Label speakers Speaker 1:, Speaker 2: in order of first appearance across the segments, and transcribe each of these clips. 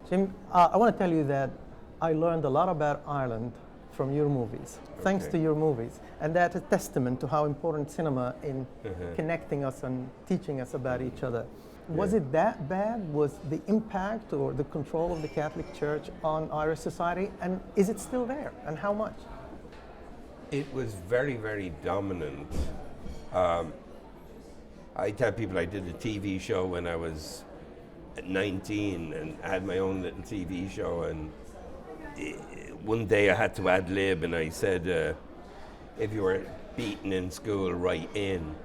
Speaker 1: Jim, I want to tell you that I learned a lot about Ireland from your movies, thanks to your movies. And that's a testament to how important cinema in connecting us and teaching us about each other. Was it that bad? Was the impact or the control of the Catholic Church on Irish society? And is it still there? And how much?
Speaker 2: It was very, very dominant. I tell people I did a TV show when I was 19 and had my own little TV show, and one day I had to ad lib and I said, if you were beaten in school, write in.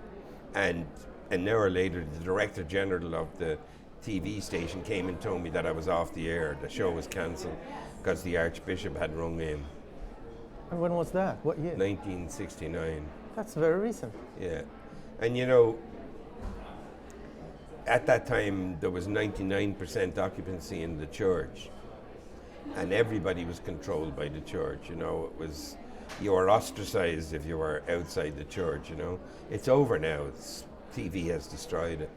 Speaker 2: And an hour later, the Director General of the TV station came and told me that I was off the air. The show was cancelled because the Archbishop had rung in.
Speaker 1: And when was that? What year?
Speaker 2: 1969.
Speaker 1: That's very recent.
Speaker 2: Yeah. And you know, at that time there was 99% occupancy in the church, and everybody was controlled by the church. You know, it was, you were ostracized if you were outside the church. You know, it's over now. TV has destroyed it.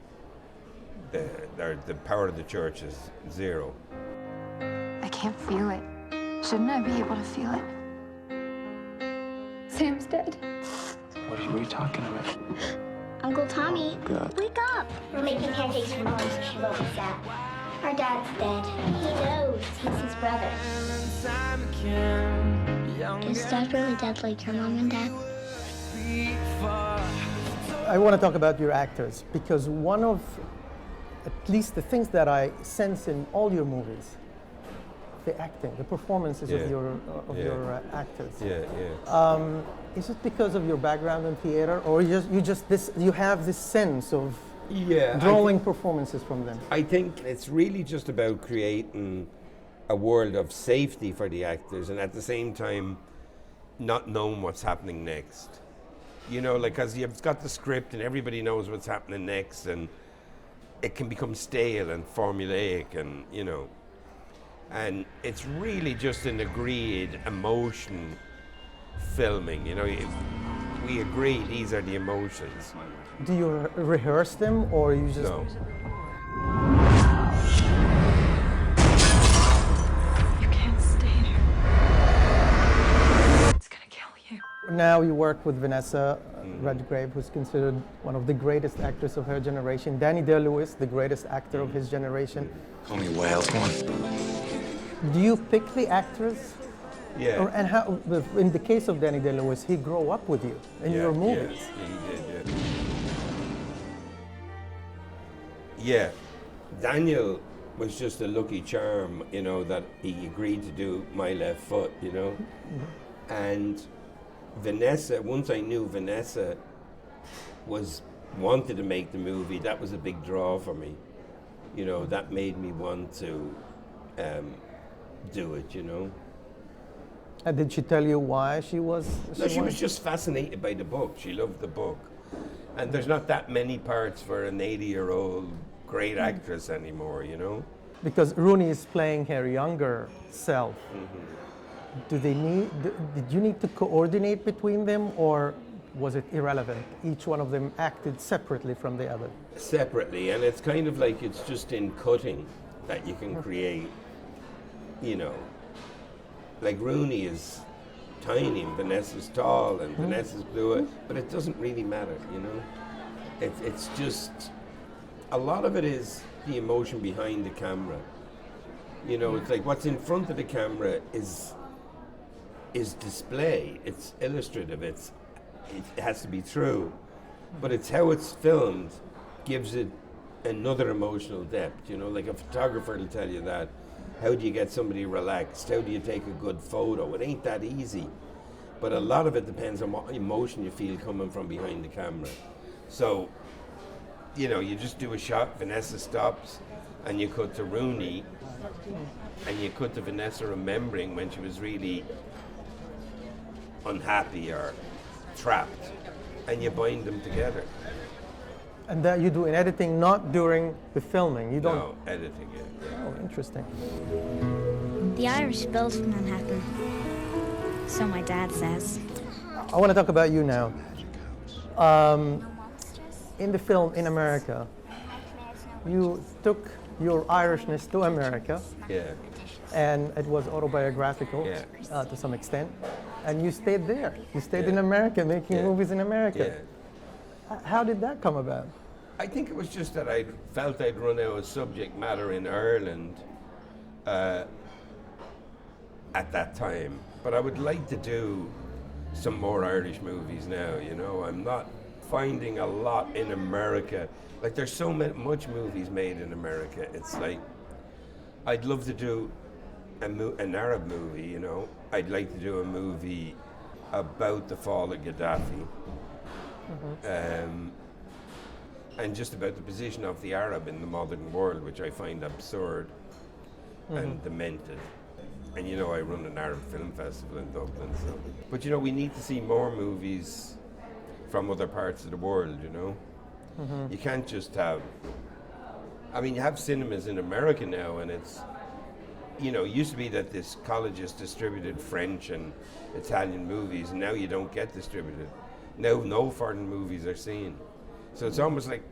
Speaker 2: The power of the church is zero.
Speaker 3: I can't feel it. Shouldn't I be able to feel it? Sam's dead.
Speaker 4: What are you talking about?
Speaker 5: Uncle Tommy, wake up! We're making pancakes for Mom so she won't be sad. Our dad's dead. He knows. He's his brother. Is Dad really dead like your mom and Dad?
Speaker 1: I want to talk about your actors, because one of, at least the things that I sense in all your movies, the acting, the performances of your actors. Is it because of your background in theater, or you have this sense of drawing performances from them?
Speaker 2: I think it's really just about creating a world of safety for the actors, and at the same time not knowing what's happening next. You know, like, because you've got the script and everybody knows what's happening next, and it can become stale and formulaic, and you know, and it's really just an agreed emotion filming. You know, we agree these are the emotions.
Speaker 1: Do you rehearse them, or you just?
Speaker 2: No.
Speaker 3: You can't stay there. It's gonna kill you.
Speaker 1: Now you work with Vanessa Redgrave, who's considered one of the greatest actors of her generation. Danny Day-Lewis, the greatest actor of his generation.
Speaker 4: Call me Wales, come on.
Speaker 1: Do you pick the actors?
Speaker 2: Yeah.
Speaker 1: And how, in the case of Danny Day-Lewis, he grew up with you in your movies.
Speaker 2: Yeah, he did, yeah. Daniel was just a lucky charm, you know, that he agreed to do My Left Foot, you know. And Vanessa, once I knew Vanessa wanted to make the movie, that was a big draw for me. You know, that made me want to do it, you know.
Speaker 1: And did she tell you why she was?
Speaker 2: She was just fascinated by the book. She loved the book. And there's not that many parts for an 80-year-old great actress anymore, you know.
Speaker 1: Because Rooney is playing her younger self. Did you need to coordinate between them, or was it irrelevant? Each one of them acted separately from the other?
Speaker 2: Separately, and it's kind of like it's just in cutting that you can create, you know. Like Rooney is tiny and Vanessa's tall and Vanessa's blue, but it doesn't really matter, you know. It's just, a lot of it is the emotion behind the camera. You know, it's like what's in front of the camera is display, it's illustrative, it has to be true, but it's how it's filmed gives it another emotional depth. You know, like a photographer will tell you that. How do you get somebody relaxed? How do you take a good photo? It ain't that easy, but a lot of it depends on what emotion you feel coming from behind the camera. So, you know, you just do a shot, Vanessa stops, and you cut to Rooney, and you cut to Vanessa remembering when she was really unhappy or trapped, and you bind them together.
Speaker 1: And that you do in editing, not during the filming. You don't.
Speaker 2: No, editing it. Yeah.
Speaker 1: Oh, interesting.
Speaker 5: The Irish built Manhattan. So my dad says.
Speaker 1: I want to talk about you now. In the film in America, you took your Irishness to America,
Speaker 2: Yeah.
Speaker 1: and it was autobiographical
Speaker 2: Yeah.
Speaker 1: to some extent, and you stayed there. You stayed
Speaker 2: Yeah.
Speaker 1: in America, making
Speaker 2: Yeah.
Speaker 1: movies in America.
Speaker 2: Yeah.
Speaker 1: How did that come about?
Speaker 2: I think it was just that I felt I'd run out of subject matter in Ireland at that time. But I would like to do some more Irish movies now, you know. I'm not finding a lot in America. Like, there's so much movies made in America. It's like, I'd love to do an Arab movie, you know. I'd like to do a movie about the fall of Gaddafi. And just about the position of the Arab in the modern world, which I find absurd and demented. And you know, I run an Arab film festival in Dublin, so. But you know, we need to see more movies from other parts of the world, you know? You can't just have, I mean, you have cinemas in America now, and it's, you know, it used to be that this colleges distributed French and Italian movies, and now you don't get distributed. Now no foreign movies are seen. So it's almost like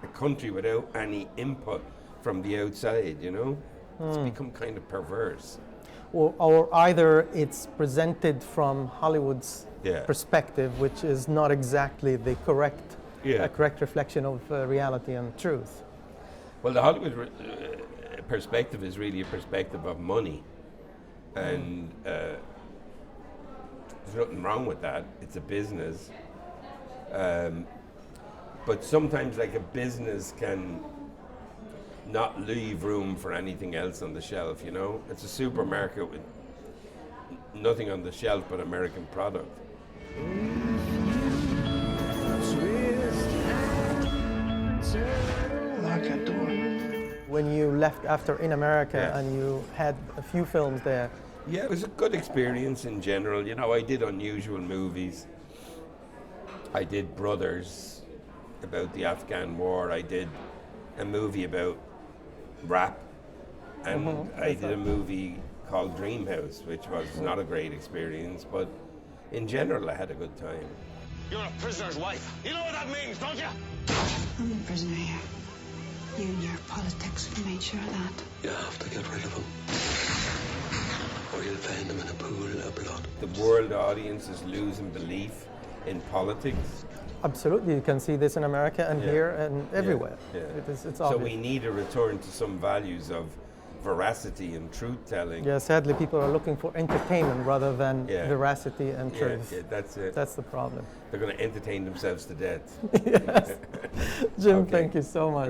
Speaker 2: a country without any input from the outside, you know? It's become kind of perverse.
Speaker 1: Or either it's presented from Hollywood's
Speaker 2: Yeah.
Speaker 1: perspective, which is not exactly the correct,
Speaker 2: Yeah.
Speaker 1: correct reflection of reality and truth.
Speaker 2: Well, the Hollywood perspective is really a perspective of money. And there's nothing wrong with that. It's a business. But sometimes, like, a business can not leave room for anything else on the shelf, you know? It's a supermarket with nothing on the shelf but American product.
Speaker 4: Lock that door.
Speaker 1: When you left after In America
Speaker 2: Yeah.
Speaker 1: and you had a few films there,
Speaker 2: Yeah, it was a good experience in general. You know, I did unusual movies. I did Brothers about the Afghan war. I did a movie about rap. And I did a movie called Dream House, which was not a great experience, but in general, I had a good time.
Speaker 6: You're a prisoner's wife. You know what that means, don't you?
Speaker 7: I'm the prisoner here. You and your politics have made sure of that.
Speaker 8: You have to get rid of him, or you'll find him in a pool of blood.
Speaker 2: The world audience is losing belief in politics.
Speaker 1: absolutely, you can see this in America and
Speaker 2: Yeah.
Speaker 1: here and everywhere.
Speaker 2: Yeah.
Speaker 1: It's
Speaker 2: So
Speaker 1: obvious.
Speaker 2: we need a return to some values of veracity and truth-telling.
Speaker 1: Yeah, sadly, people are looking for entertainment rather than
Speaker 2: Yeah.
Speaker 1: veracity and
Speaker 2: Yeah,
Speaker 1: truth.
Speaker 2: yeah, that's it.
Speaker 1: That's the problem.
Speaker 2: They're going to entertain themselves to death.
Speaker 1: Jim,
Speaker 2: Okay.
Speaker 1: thank you so much.